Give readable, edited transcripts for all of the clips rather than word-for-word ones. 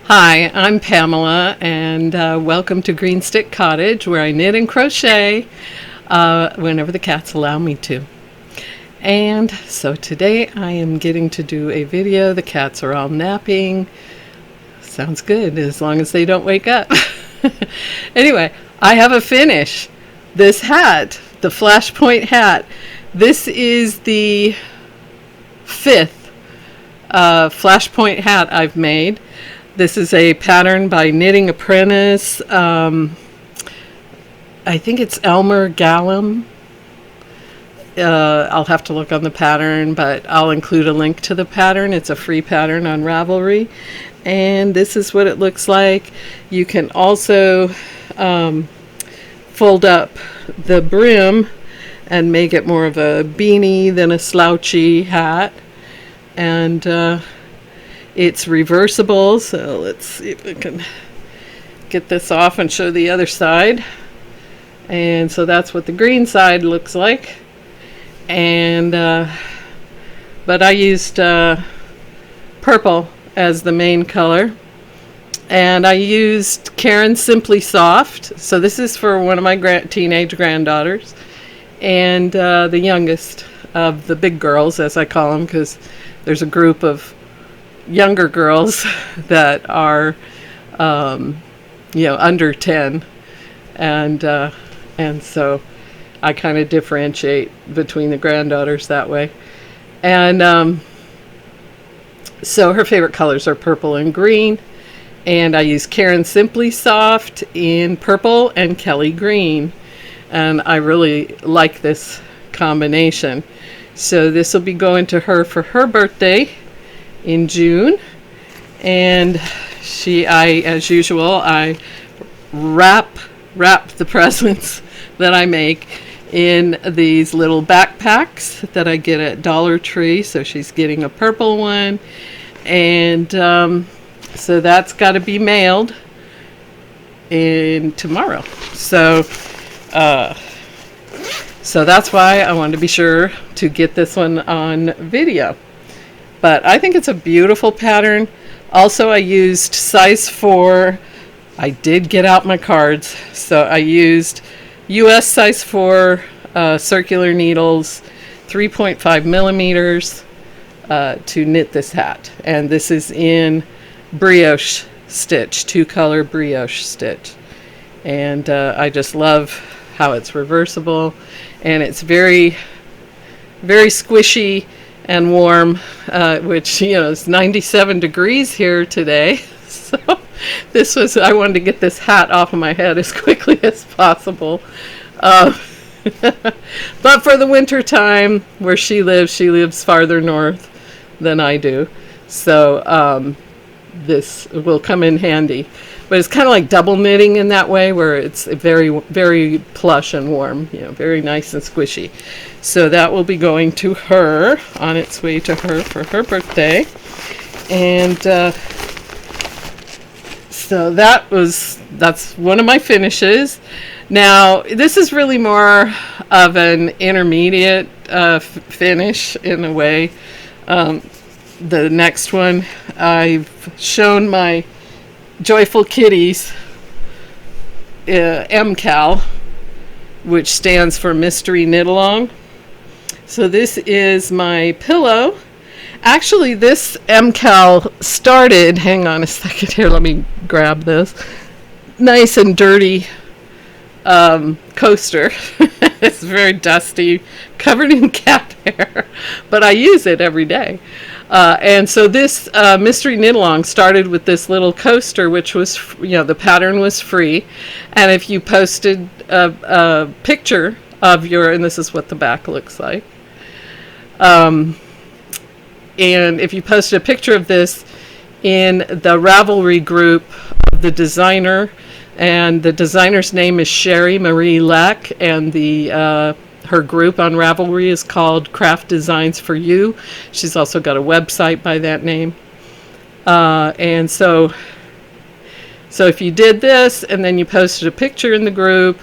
Hi, I'm Pamela, and welcome to Green Stick Cottage, where I knit and crochet whenever the cats allow me to. And so today I am getting to do a video. The cats are all napping. Sounds good, as long as they don't wake up. Anyway, I have a finish. This hat, the flashpoint hat, this is the 5th flashpoint hat I've made. This is a pattern by Knitting Apprentice. I think it's Elmer Gallum. I'll have to look on the pattern, but I'll include a link to the pattern. It's a free pattern on Ravelry. And this is what it looks like. You can also fold up the brim and make it more of a beanie than a slouchy hat. And it's reversible, so let's see if we can get this off and show the other side. And so that's what the green side looks like. And but I used purple as the main color, and I used Caron Simply Soft. So this is for one of my teenage granddaughters, and the youngest of the big girls, as I call them, because there's a group of younger girls that are under 10, and so I kind of differentiate between the granddaughters that way. And so her favorite colors are purple and green, and I use Caron Simply Soft in purple and Kelly green, and I really like this combination. So this will be going to her for her birthday in June, and as usual, I wrap the presents that I make in these little backpacks that I get at Dollar Tree. So she's getting a purple one, and so that's got to be mailed in tomorrow. So that's why I wanted to be sure to get this one on video. But I think it's a beautiful pattern. Also, I used size 4. I did get out my cards, so I used US size 4 circular needles, 3.5 millimeters to knit this hat. And this is in brioche stitch, 2-color brioche stitch. And I just love how it's reversible, and it's very, very squishy and warm, which, it's 97 degrees here today. So I wanted to get this hat off of my head as quickly as possible. But for the winter time where she lives farther north than I do. So this will come in handy. But it's kind of like double knitting in that way, where it's very, very plush and warm, very nice and squishy. So that will be going to her, on its way to her for her birthday. And so that's one of my finishes. Now, this is really more of an intermediate finish in a way. The next one, I've shown my Joyful Kitties MCAL, which stands for Mystery Knit Along. So this is my pillow. Actually, this MCAL started, hang on a second here, let me grab this nice and dirty coaster. It's very dusty, covered in cat hair, but I use it every day. And so this Mystery Knit Along started with this little coaster, which was, the pattern was free. And if you posted a picture of and this is what the back looks like. And if you posted a picture of this in the Ravelry group of the designer, and the designer's name is Sherry Marie Leck, and her group on Ravelry is called Craft Designs for You. She's also got a website by that name. And so if you did this and then you posted a picture in the group,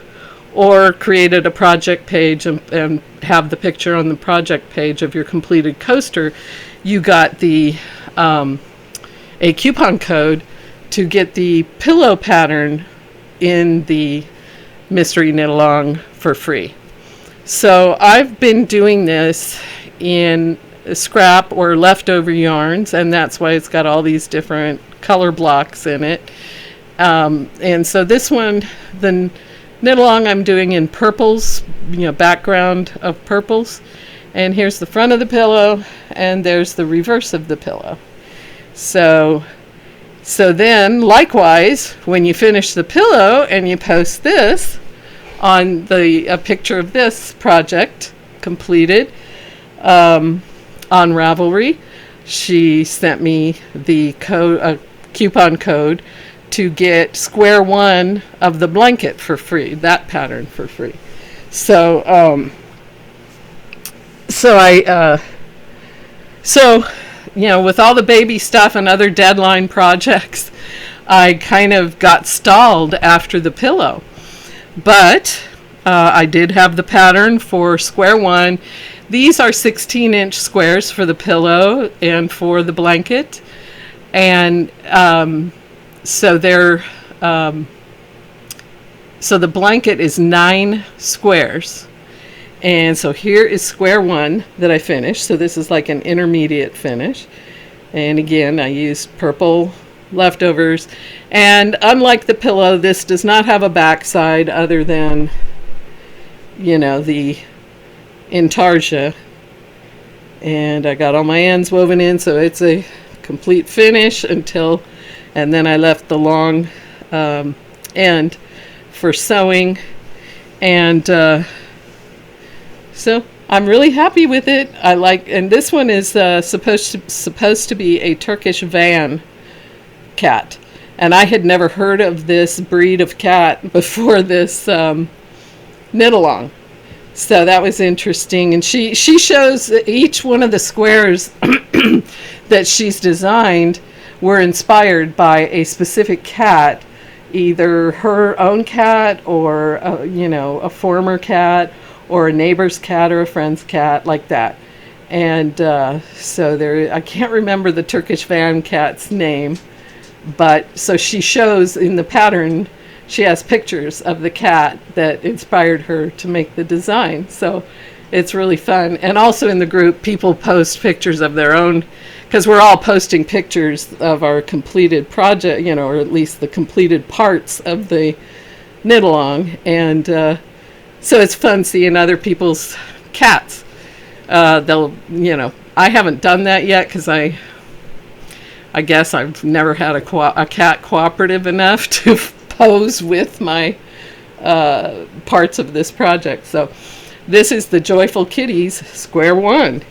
or created a project page and have the picture on the project page of your completed coaster, you got a coupon code to get the pillow pattern in the mystery knit along for free. So I've been doing this in scrap or leftover yarns, and that's why it's got all these different color blocks in it. And so this one, the knit along, I'm doing in purples, background of purples. And here's the front of the pillow, and there's the reverse of the pillow. So then, likewise, when you finish the pillow and you post this on a picture of this project completed on Ravelry, she sent me the coupon code to get square one of the blanket for free, that pattern for free. So with all the baby stuff and other deadline projects, I kind of got stalled after the pillow. But I did have the pattern for square one. These are 16-inch squares for the pillow and for the blanket. And so the blanket is 9 squares. And so here is square one that I finished. So this is like an intermediate finish. And again, I used purple leftovers. And unlike the pillow, this does not have a backside other than, the intarsia. And I got all my ends woven in, so it's a complete finish and then I left the long end for sewing. And so I'm really happy with it. And this one is supposed to be a Turkish van cat, and I had never heard of this breed of cat before this knit along. So that was interesting. And she shows that each one of the squares that she's designed were inspired by a specific cat, either her own cat or a former cat, or a neighbor's cat or a friend's cat, like that. And so I can't remember the Turkish van cat's name, but so she shows in the pattern, she has pictures of the cat that inspired her to make the design. So it's really fun. And also in the group, people post pictures of their own, because we're all posting pictures of our completed project, or at least the completed parts of the knit along. And so it's fun seeing other people's cats. I haven't done that yet because I guess I've never had a cat cooperative enough to pose with my parts of this project. So this is the Joyful Kitties square one.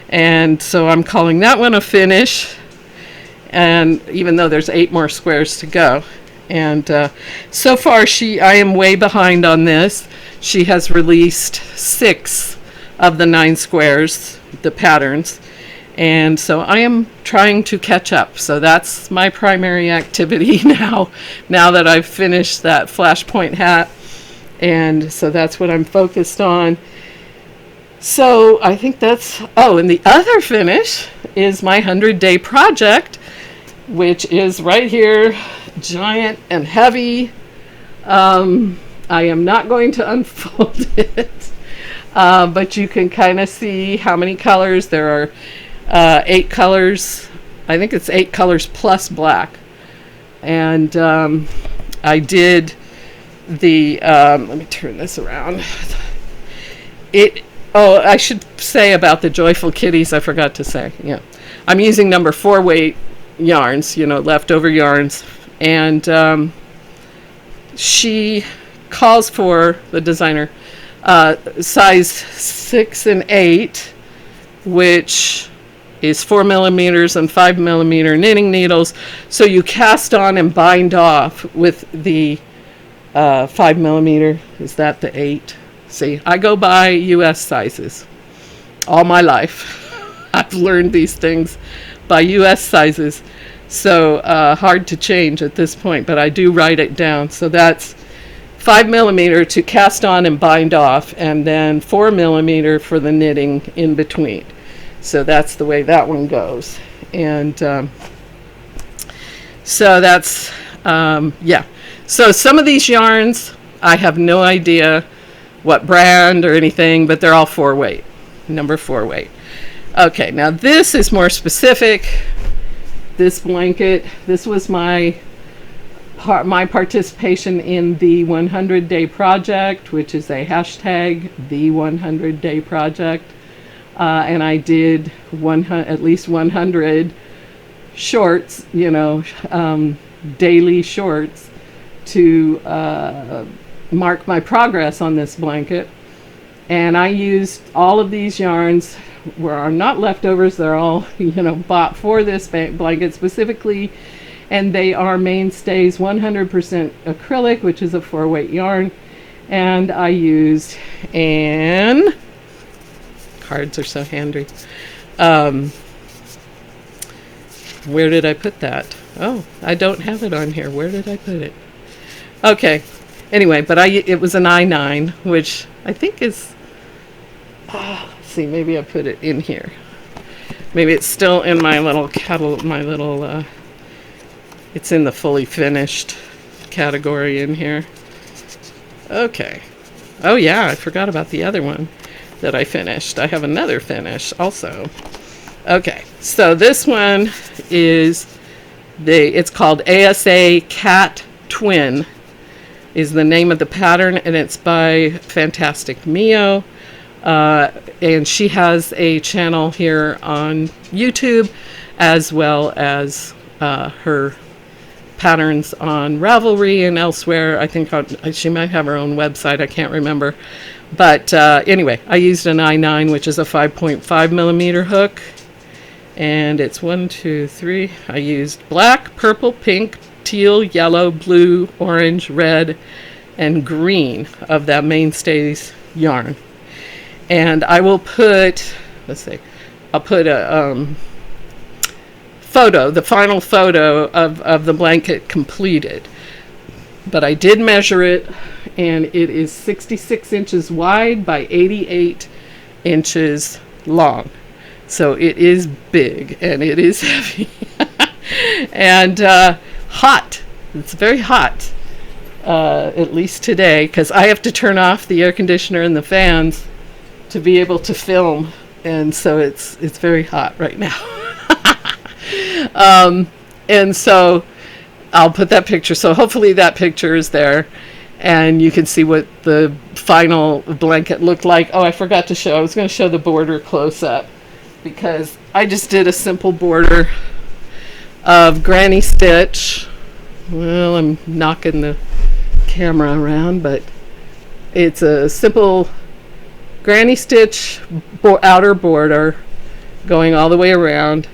And so I'm calling that one a finish. And even though there's 8 more squares to go. And so far I am way behind on this. She has released 6 of the 9 squares, the patterns. And so I am trying to catch up. So that's my primary activity now that I've finished that flashpoint hat. And so that's what I'm focused on. So I think and the other finish is my 100-day project, which is right here, giant and heavy. I am not going to unfold it, but you can kind of see how many colors. There are 8 colors. I think it's 8 colors plus black. And I did let me turn this around. I should say about the Joyful Kitties, I forgot to say. Yeah, I'm using number 4 weight yarns, leftover yarns. And she calls for, the designer, size 6 and 8, which is 4 millimeters and 5 millimeter knitting needles. So you cast on and bind off with the 5 millimeter. Is that the 8? See, I go by US sizes all my life. I've learned these things by US sizes. So hard to change at this point, but I do write it down. So that's 5 millimeter to cast on and bind off, and then 4 millimeter for the knitting in between. So that's the way that one goes. And So that's, yeah. So some of these yarns, I have no idea what brand or anything, but they're all 4-weight, number 4-weight. Okay, now this is more specific. This blanket, this was my participation in the 100-day project, which is a hashtag, the 100-day project. And I did at least 100 shorts, daily shorts to mark my progress on this blanket. And I used all of these yarns, are not leftovers, they're all, bought for this blanket specifically. And they are Mainstays 100% acrylic, which is a 4-weight yarn. And I used cards are so handy. Where did I put that? Oh, I don't have it on here. Where did I put it? Okay. Anyway, but it was an I9, which I think is, let's see, maybe I put it in here. Maybe it's still in my little it's in the fully finished category in here. Okay. Oh yeah, I forgot about the other one that I finished. I have another finish also. Okay, so this one is it's called ASA Cat Twin is the name of the pattern, and it's by Fantastic Mio. And she has a channel here on YouTube, as well as her patterns on Ravelry and elsewhere. I think she might have her own website. I can't remember. But anyway, I used an I9, which is a 5.5 millimeter hook. And it's 1, 2, 3. I used black, purple, pink, teal, yellow, blue, orange, red, and green of that Mainstays yarn. And I will put, I'll put a photo, the final photo of the blanket completed. But I did measure it, and it is 66 inches wide by 88 inches long. So it is big, and it is heavy. And hot. It's very hot, at least today, because I have to turn off the air conditioner and the fans to be able to film, and so it's very hot right now. And so I'll put that picture. So hopefully that picture is there, and you can see what the final blanket looked like. Oh, I forgot to show. I was going to show the border close up, because I just did a simple border of granny stitch. Well, I'm knocking the camera around, but it's a simple granny stitch outer border going all the way around,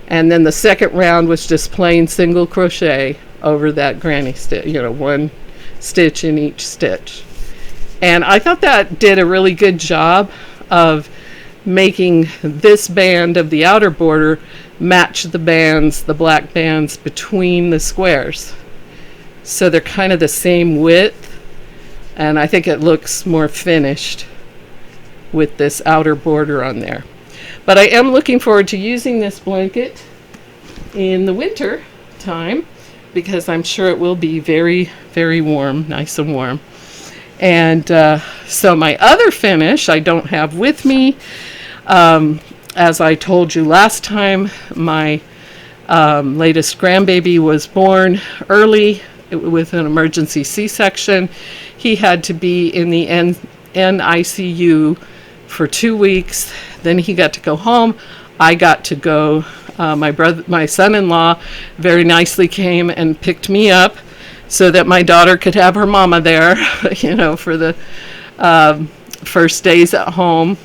and then the second round was just plain single crochet over that granny stitch, one stitch in each stitch. And I thought that did a really good job of making this band of the outer border match the black bands between the squares. So they're kind of the same width, and I think it looks more finished with this outer border on there. But I am looking forward to using this blanket in the winter time, because I'm sure it will be very, very warm, nice and warm. And so my other finish I don't have with me. As I told you last time, my latest grandbaby was born early with an emergency C-section. He had to be in the NICU for 2 weeks. Then he got to go home. I got to go. My son-in-law very nicely came and picked me up so that my daughter could have her mama there, for the first days at home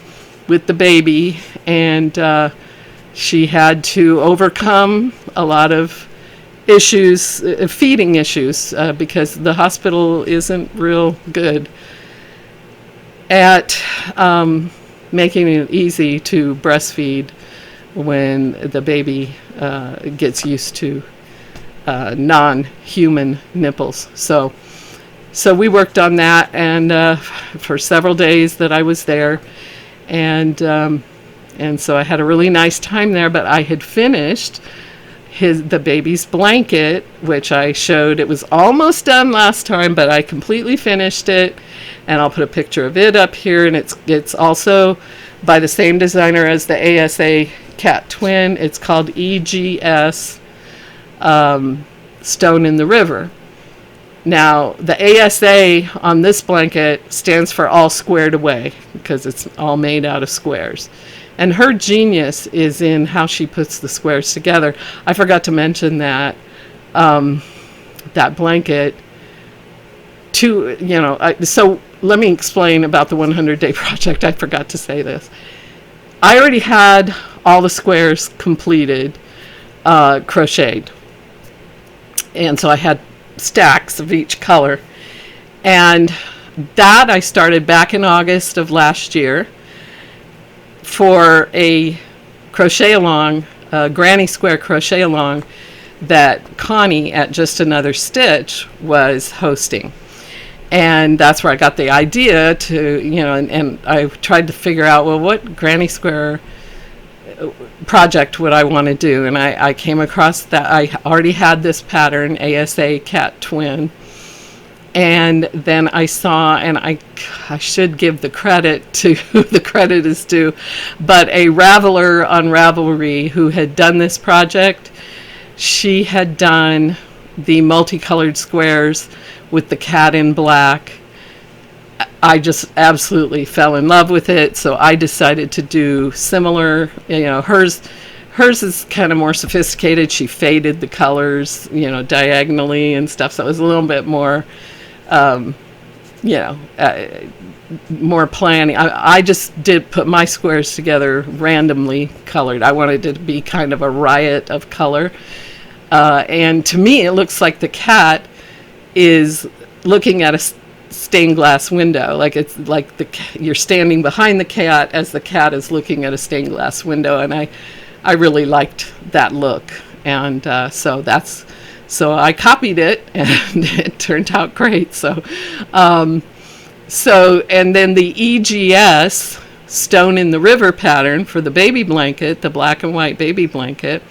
with the baby. And she had to overcome a lot of issues, feeding issues, because the hospital isn't real good at making it easy to breastfeed when the baby gets used to non-human nipples. So we worked on that, and for several days that I was there, and so I had a really nice time there. But I had finished the baby's blanket, which I showed. It was almost done last time, but I completely finished it, and I'll put a picture of it up here. And it's also by the same designer as the ASA Cat Twin. It's called EGS Stone in the River. Now, the ASA on this blanket stands for all squared away, because it's all made out of squares. And her genius is in how she puts the squares together. I forgot to mention that that blanket so let me explain about the 100-day project. I forgot to say this. I already had all the squares completed, crocheted. And so I had stacks of each color. And that I started back in August of last year for a crochet along, granny square crochet along that Connie at Just Another Stitch was hosting. And that's where I got the idea to, and I tried to figure out, well, what granny square project would I want to do? And I came across that I already had this pattern, ASA Cat Twin. And then I saw, and I should give the credit to who the credit is due, but a Raveler on Ravelry who had done this project, she had done the multicolored squares with the cat in black. I just absolutely fell in love with it, so I decided to do similar. Hers is kind of more sophisticated. She faded the colors, diagonally and stuff, so it was a little bit more more planning. I just did put my squares together randomly colored. I wanted it to be kind of a riot of color. And to me, it looks like the cat is looking at a stained glass window. Like it's like you're standing behind the cat as the cat is looking at a stained glass window. And I really liked that look. And so I copied it, and it turned out great. And then the EGS Stone in the River pattern for the baby blanket, the black and white baby blanket,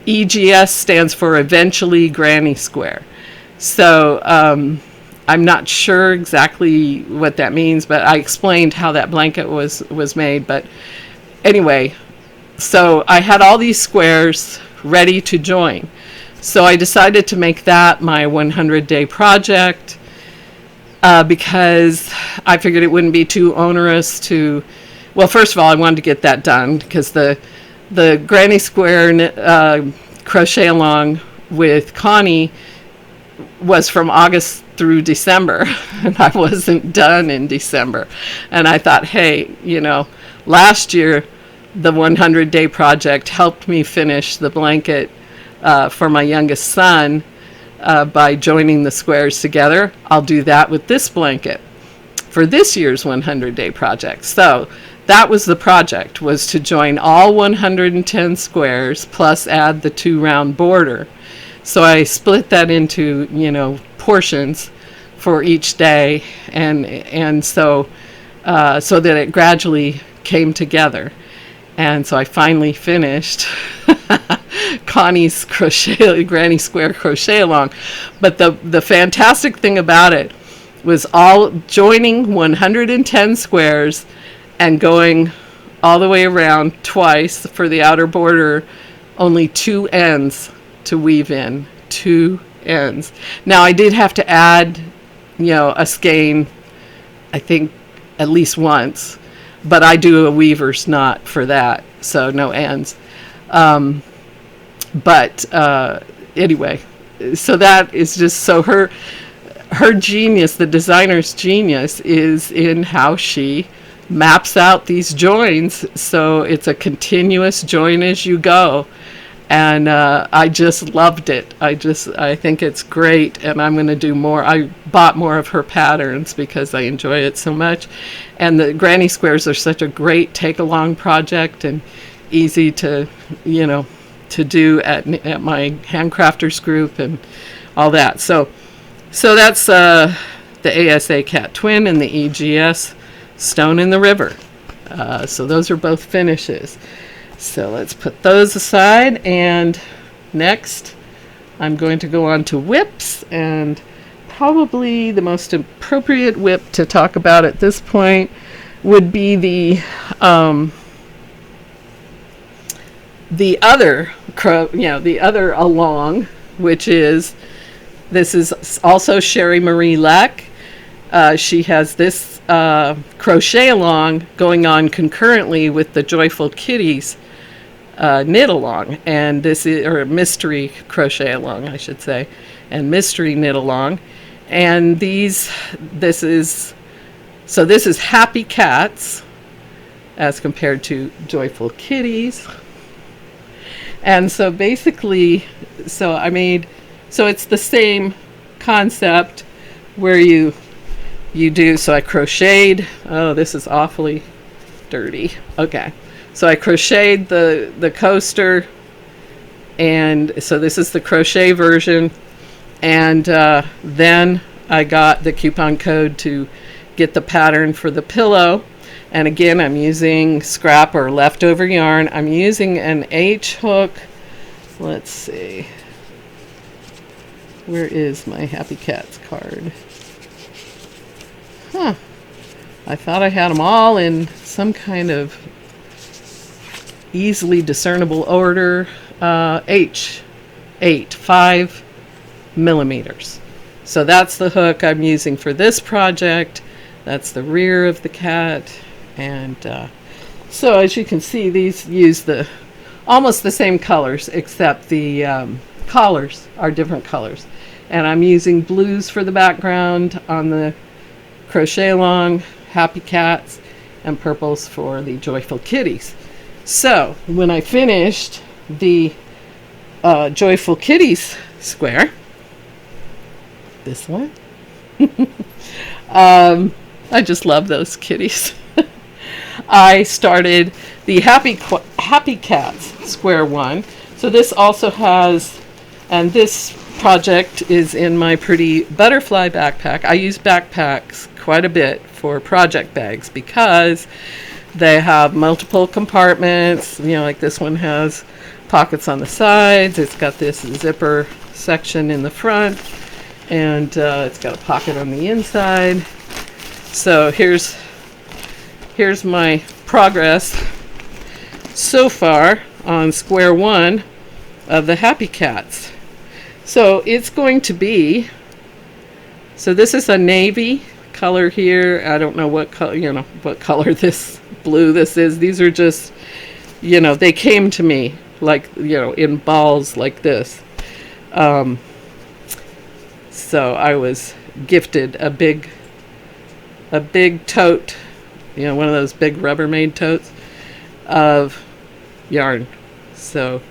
EGS stands for Eventually Granny Square. So I'm not sure exactly what that means, but I explained how that blanket was made. But anyway, so I had all these squares ready to join. So I decided to make that my 100-day project because I figured it wouldn't be too onerous to, well, first of all, I wanted to get that done because the granny square crochet along with Connie was from August through December, and I wasn't done in December. And I thought, hey, last year the 100-day project helped me finish the blanket for my youngest son by joining the squares together. I'll do that with this blanket for this year's 100-day project. So that was the project, was to join all 110 squares plus add the 2 round border. So I split that into, portions for each day, and so that it gradually came together. And so I finally finished Connie's granny square crochet along. But the fantastic thing about it was all joining 110 squares and going all the way around twice for the outer border, only 2 ends to weave in, 2 ends. Now I did have to add, a skein, I think at least once, but I do a weaver's knot for that, so no ends. But anyway, so that is just, so her genius, the designer's genius, is in how she maps out these joins, so it's a continuous join as you go. And I just loved it. I think it's great, and I'm going to do more. I bought more of her patterns because I enjoy it so much. And the granny squares are such a great take-along project and easy to, to do at my handcrafters group and all that. So that's the ASA Cat Twin and the EGS Stone in the River. So those are both finishes. So let's put those aside, and Next, I'm going to go on to whips, and probably the most appropriate whip to talk about at this point would be the other the other along, which is, this is also Sherry Marie Leck. She has this crochet along going on concurrently with the Joyful Kitties knit along, and this is, or mystery crochet along, I should say, and mystery knit along. And this is Happy Cats as compared to Joyful Kitties. And so basically, so it's the same concept where you do, so I crocheted, oh, this is awfully dirty. Okay. So I crocheted the coaster, and so this is the crochet version. And then I got the coupon code to get the pattern for the pillow. And again, I'm using scrap or leftover yarn. I'm using an H hook. Let's see. Where is my Happy Cats card? Huh. I thought I had them all in some kind of easily discernible order. H8, 5 millimeters. So that's the hook I'm using for this project. That's the rear of the cat. And so as you can see, these use almost the same colors, except the collars are different colors. And I'm using blues for the background on the crochet along Happy Cats, and purples for the Joyful Kitties. So when I finished the Joyful Kitties square, this one, I just love those kitties. I started the Happy Cats square one. So this also has, and this project is in my pretty butterfly backpack. I use backpacks quite a bit for project bags because they have multiple compartments. Like this one has pockets on the sides. It's got this zipper section in the front, and it's got a pocket on the inside. So here's my progress so far on square one of the Happy Cats. So it's going to be, so this is a navy color here. I don't know what color, what color this blue this is. These are just, they came to me like, in balls like this. So I was gifted a big tote, one of those big Rubbermaid totes of yarn. So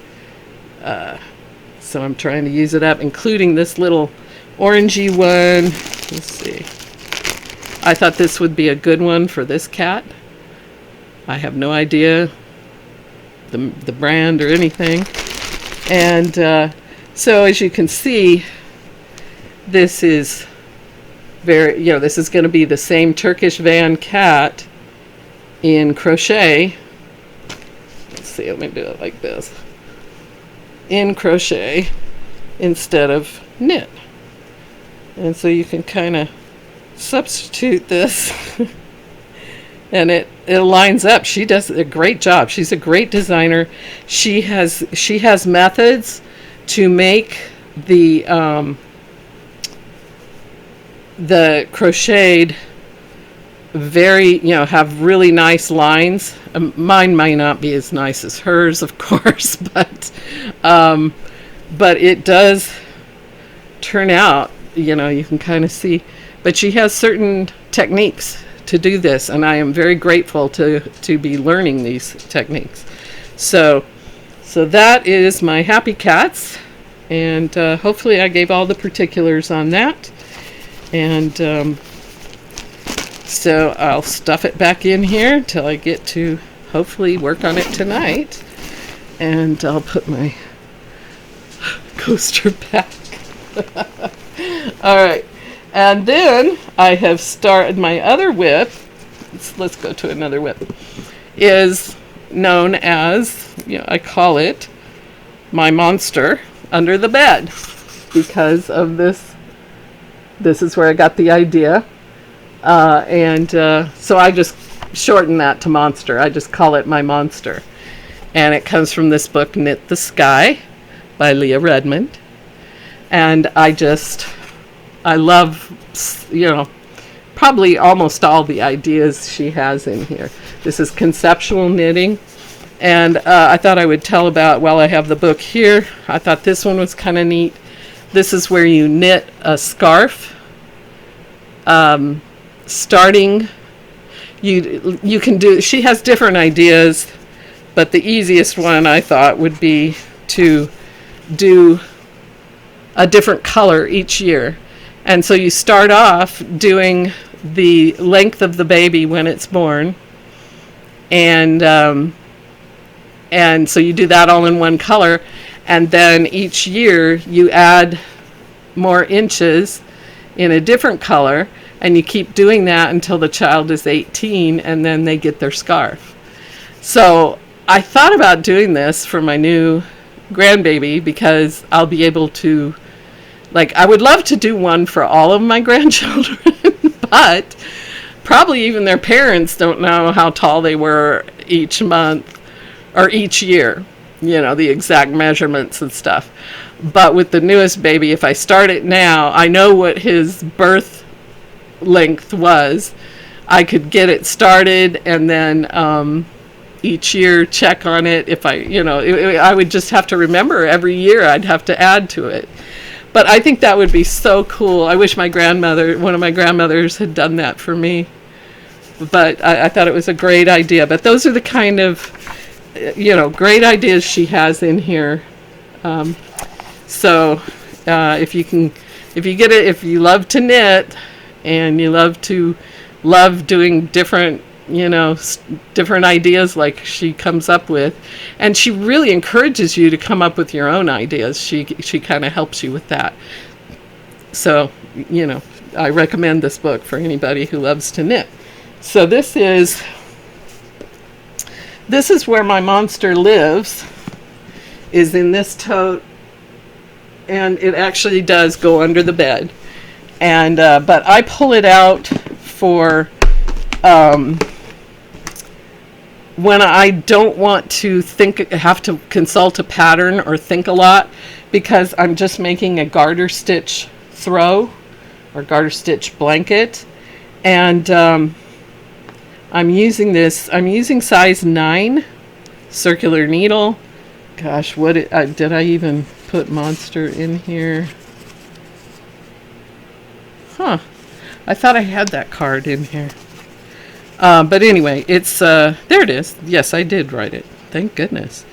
I'm trying to use it up, including this little orangey one. Let's see. I thought this would be a good one for this cat. I have no idea the brand or anything. And so as you can see, this is this is going to be the same Turkish van cat in crochet. Let's see, let me do it like this. In crochet instead of knit. And so you can kind of substitute this and it lines up. She does a great job. She's a great designer. She has methods to make the crocheted very, have really nice lines. Mine might not be as nice as hers, of course, but it does turn out, you can kind of see. But she has certain techniques to do this, and I am very grateful to be learning these techniques. So that is my Happy Cats, and hopefully I gave all the particulars on that. And so I'll stuff it back in here till I get to hopefully work on it tonight. And I'll put my coaster back. All right. And then I have started my other whip. Let's go to another whip. Is known as, I call it my monster under the bed because of this. This is where I got the idea. So I just shorten that to monster. I just call it my monster. And it comes from this book, Knit the Sky by Leah Redmond. And I love, probably almost all the ideas she has in here. This is conceptual knitting. And I thought I would tell about, while I have the book here, I thought this one was kind of neat. This is where you knit a scarf. Starting, you can do, she has different ideas, but the easiest one I thought would be to do a different color each year. And so you start off doing the length of the baby when it's born, and so you do that all in one color, and then each year you add more inches in a different color, and you keep doing that until the child is 18, and then they get their scarf. So I thought about doing this for my new grandbaby because I'll be able to, I would love to do one for all of my grandchildren, but probably even their parents don't know how tall they were each month or each year, the exact measurements and stuff. But with the newest baby, if I start it now, I know what his birth length was. I could get it started and then each year check on it. If I would just have to remember every year I'd have to add to it. But I think that would be so cool. I wish one of my grandmothers had done that for me. But I thought it was a great idea. But those are the kind of, great ideas she has in here. So if you love to knit and you love doing different, different ideas like she comes up with, and she really encourages you to come up with your own ideas. She kind of helps you with that. So, I recommend this book for anybody who loves to knit. So this is where my monster lives, is in this tote, and it actually does go under the bed. And but I pull it out for when I don't want to have to consult a pattern or think a lot, because I'm just making a garter stitch throw or garter stitch blanket. And I'm using size 9 circular needle. Gosh, did I even put monster in here? Huh. I thought I had that card in here. But anyway, it's, there it is. Yes, I did write it. Thank goodness.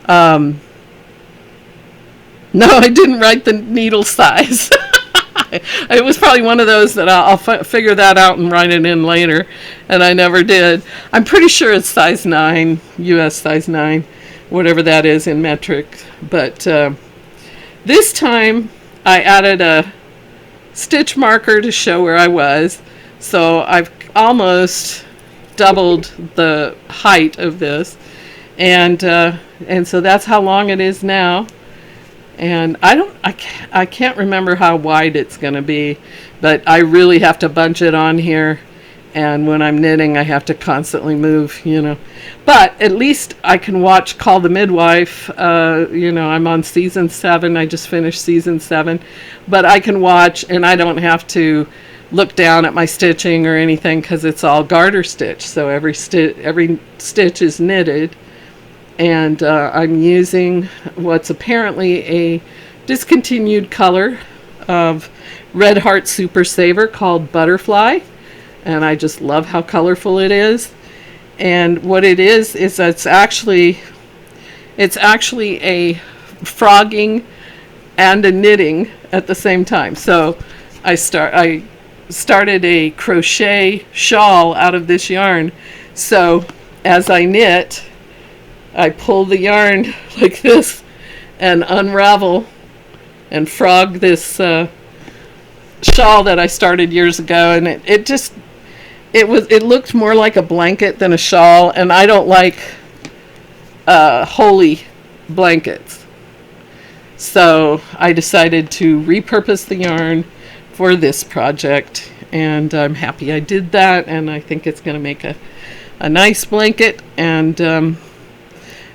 No, I didn't write the needle size. It was probably one of those that I'll figure that out and write it in later, and I never did. I'm pretty sure it's size 9, US size 9, whatever that is in metric. But this time I added a stitch marker to show where I was. So I've almost doubled the height of this, and so that's how long it is now. And I can't remember how wide it's going to be, but I really have to bunch it on here, and when I'm knitting I have to constantly move, but at least I can watch Call the Midwife. I'm on season 7. I just finished season 7, but I can watch, and I don't have to look down at my stitching or anything because it's all garter stitch, so every stitch is knitted. And I'm using what's apparently a discontinued color of Red Heart Super Saver called Butterfly, and I just love how colorful it is. And what it is it's actually a frogging and a knitting at the same time. So I started a crochet shawl out of this yarn. So as I knit, I pull the yarn like this and unravel and frog this shawl that I started years ago, and it looked more like a blanket than a shawl, and I don't like holey blankets. So I decided to repurpose the yarn for this project, and I'm happy I did that, and I think it's going to make a nice blanket. And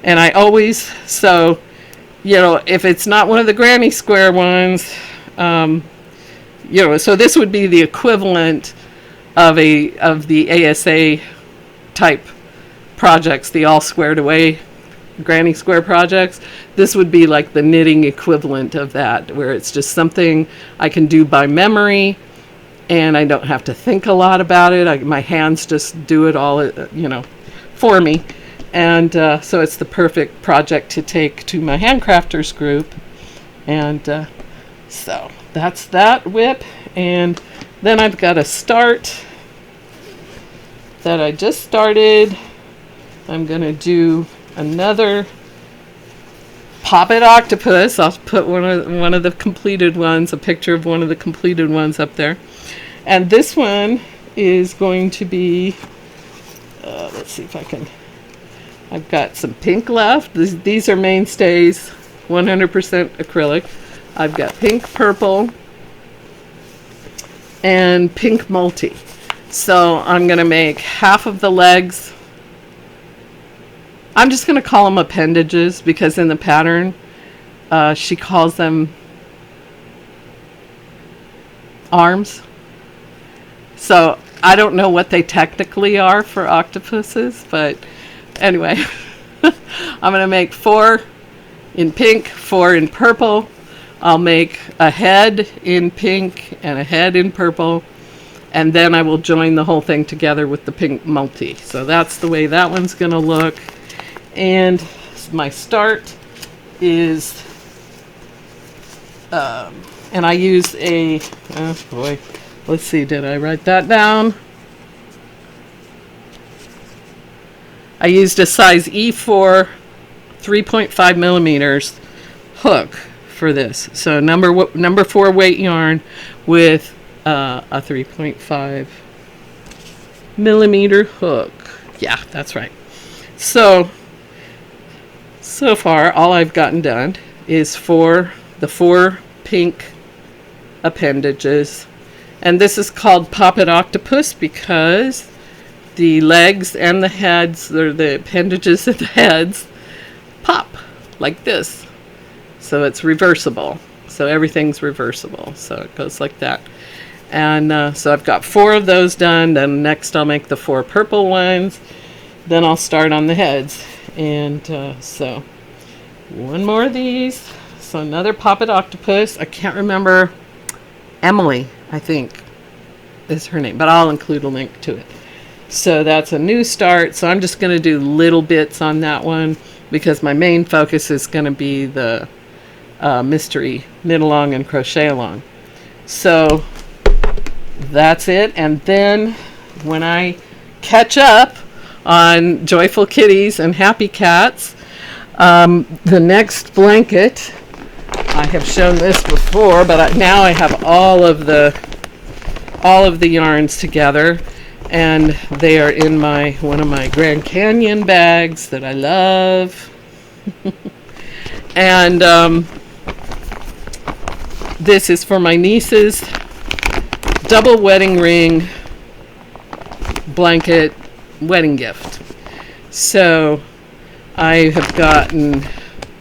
I always, so, you know, if it's not one of the granny square ones, you know, so this would be the equivalent of the ASA type projects, the all squared away granny square projects. This would be like the knitting equivalent of that, where it's just something I can do by memory, and I don't have to think a lot about it. My hands just do it all, you know, for me. And so it's the perfect project to take to my handcrafters group. And so that's that whip. And then I've got a start that I just started. I'm going to do another Poppet Octopus. I'll put one of the completed ones, a picture of one of the completed ones up there. And this one is going to be, let's see if I can, I've got some pink left. These are mainstays, 100% acrylic. I've got pink, purple, and pink multi. So I'm going to make half of the legs. I'm just going to call them appendages, because in the pattern she calls them arms. So I don't know what they technically are for octopuses, but anyway, I'm going to make 4 in pink, 4 in purple. I'll make a head in pink and a head in purple, and then I will join the whole thing together with the pink multi. So that's the way that one's going to look. And my start is, and I use a, oh boy, let's see, did I write that down? I used a size E4 3.5 millimeters hook for this. So number 4 weight yarn with a 3.5 millimeter hook. Yeah, that's right. So far all I've gotten done is for the 4 pink appendages. And this is called Poppet Octopus because the legs and the heads, or the appendages and the heads, pop like this. So it's reversible. So everything's reversible. So it goes like that. And so I've got 4 of those done. Then next I'll make the 4 purple ones. Then I'll start on the heads. And so one more of these. So another Poppet Octopus. I can't remember. Emily, I think, is her name. But I'll include a link to it. So that's a new start. So I'm just going to do little bits on that one, because my main focus is going to be the mystery knit along and crochet along. So that's it. And then when I catch up on Joyful Kitties and Happy Cats, the next blanket, I have shown this before, but now I have all of the yarns together, and they are in one of my Grand Canyon bags that I love. And this is for my niece's double wedding ring blanket wedding gift. So I have gotten,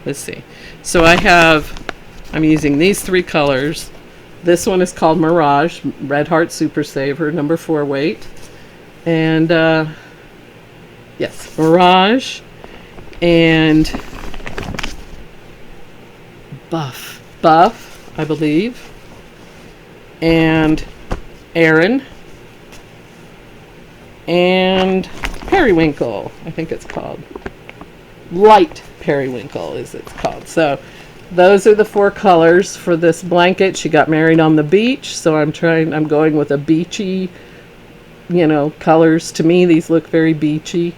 let's see, so I'm using these 3 colors. This one is called Mirage, Red Heart Super Saver, number 4 weight. And yes, Mirage and Buff, I believe, and Aaron, and Periwinkle, I think it's called. Light Periwinkle is it's called. So those are the 4 colors for this blanket. She got married on the beach, so I'm going with a beachy, you know, colors. To me, these look very beachy.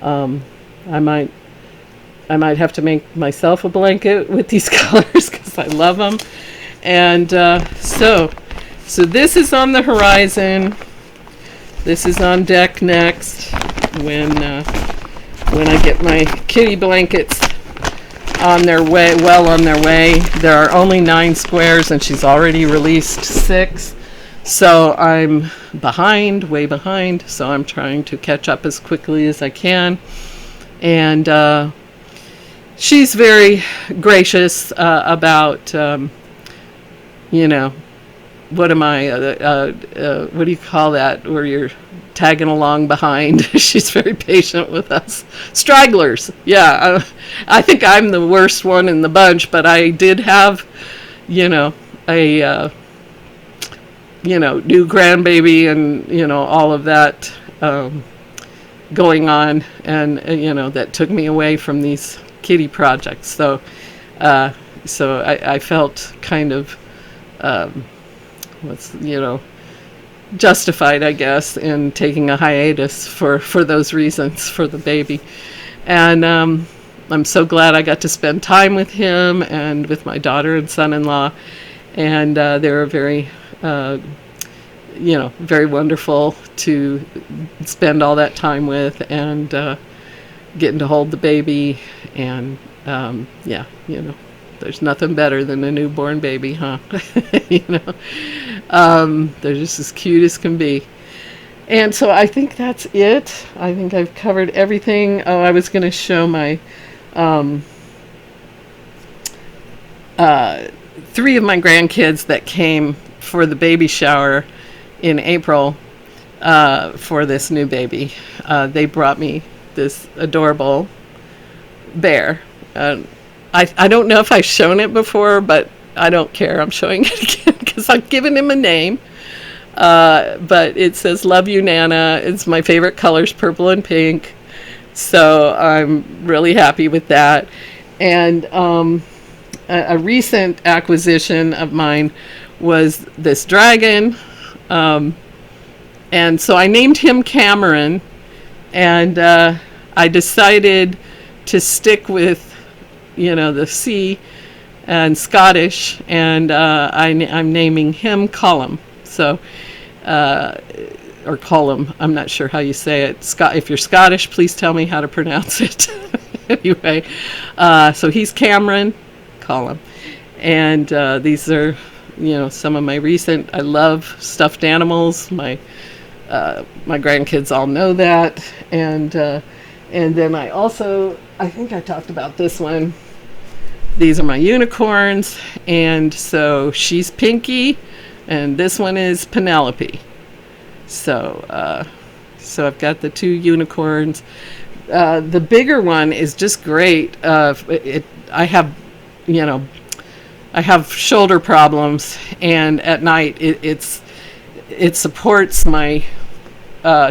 I might have to make myself a blanket with these colors because I love them. And so this is on the horizon. This is on deck next when I get my kitty blankets on their way, well on their way. There are only 9 squares, and she's already released 6. So I'm behind, way behind. So I'm trying to catch up as quickly as I can. And she's very gracious about, you know, what am I, what do you call that, where you're tagging along behind? She's very patient with us. Stragglers, yeah. I think I'm the worst one in the bunch, but I did have, you know, a, you know, new grandbaby and, you know, all of that going on, and, you know, that took me away from these kitty projects. So, I felt kind of, you know, justified, I guess, in taking a hiatus for those reasons, for the baby. And I'm so glad I got to spend time with him and with my daughter and son-in-law. And they were very, you know, very wonderful to spend all that time with, and getting to hold the baby. And yeah, you know, there's nothing better than a newborn baby, huh? You know, they're just as cute as can be. And so I think that's it. I think I've covered everything. Oh, I was going to show my 3 of my grandkids that came for the baby shower in April for this new baby. They brought me this adorable bear. I don't know if I've shown it before, but I don't care. I'm showing it again because I've given him a name. But it says, "Love you, Nana." It's my favorite colors, purple and pink. So I'm really happy with that. And a recent acquisition of mine was this dragon. And so I named him Cameron. And I decided to stick with, you know, the C and Scottish, and I'm naming him Colum. So, or Colum, I'm not sure how you say it. If you're Scottish, please tell me how to pronounce it. Anyway, so he's Cameron Colum. And these are, you know, some of my recent, I love stuffed animals. My grandkids all know that. And then I think I talked about this one. These are my unicorns, and so she's Pinky, and this one is Penelope. So I've got the 2 unicorns. The bigger one is just great. I have, you know, I have shoulder problems, and at night it supports my.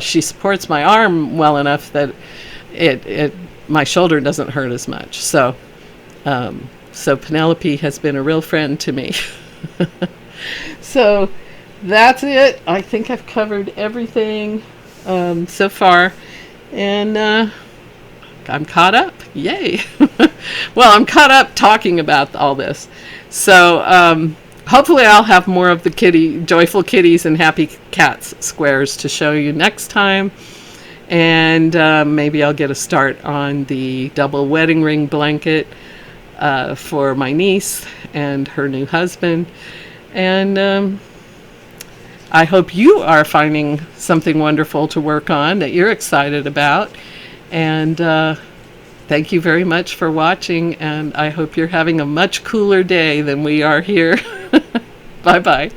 She supports my arm well enough that my shoulder doesn't hurt as much. So Penelope has been a real friend to me. So that's it. I think I've covered everything so far, and I'm caught up. Yay. Well, I'm caught up talking about all this. So hopefully I'll have more of the joyful kitties and happy cats squares to show you next time. And maybe I'll get a start on the double wedding ring blanket for my niece and her new husband. And I hope you are finding something wonderful to work on that you're excited about. And thank you very much for watching. And I hope you're having a much cooler day than we are here. Bye-bye.